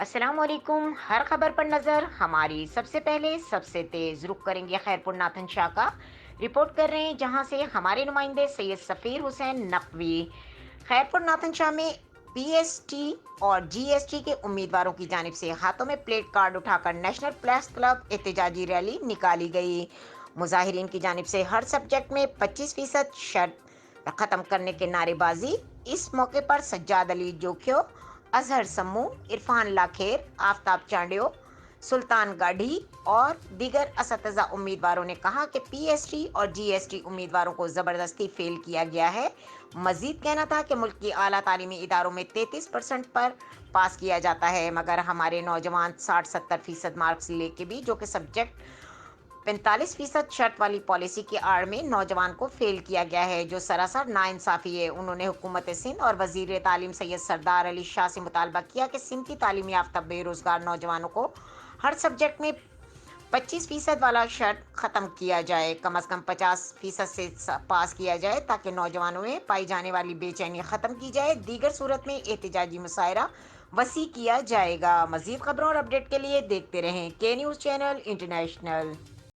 अस्सलाम वालेकुम। हर खबर पर नजर हमारी सबसे पहले सबसे तेज रुख करेंगे खैरपुर नाथन शाह का। रिपोर्ट कर रहे हैं जहां से हमारे नुमाइंदे सैयद सफ़ीर हुसैन नकवी। खैरपुर नाथन शाह में पीएसटी और जीएसटी के उम्मीदवारों की जानिब से हाथों में प्लेट कार्ड उठाकर नेशनल प्रेस क्लब एहतजाजी रैली निकाली गई। मुजाहिरीन की जानिब से हर सब्जेक्ट में 25% शर्त खत्म करने के नारेबाजी। इस मौके पर सज्जाद अली जोखियो, अजहर सम्मू, इरफान लाखेर, आफ्ताब चांडियो, सुल्तान गाढ़ी और दीगर असतज़ा उम्मीदवारों ने कहा कि पीएसटी और जीएसटी उम्मीदवारों को ज़बरदस्ती फेल किया गया है। मजीद कहना था कि मुल्क की आला तालीमी इदारों में 33% पर पास किया जाता है, मगर हमारे नौजवान 60-70% मार्क्स लेके भी जो कि सब्जेक्ट 45% शर्त वाली पॉलिसी की आड़ में नौजवान को फेल किया गया है, जो सरासर नाइंसाफ़ी है। उन्होंने हुकूमत सिंध और वजीर तालीम सैयद सरदार अली शाह से मुतालबा किया कि सिंध की तालीम याफ्ता बेरोजगार नौजवानों को हर सब्जेक्ट में 25% वाला शर्त ख़त्म किया जाए, कम अज़ कम 50% से पास किया जाए, ताकि नौजवानों में पाई जाने वाली बेचैनी ख़त्म की जाए। दीगर सूरत में एहतजाजी मुशायरा वसी किया जाएगा। मज़ीद खबरों और अपडेट के लिए देखते रहें के न्यूज़ चैनल इंटरनेशनल।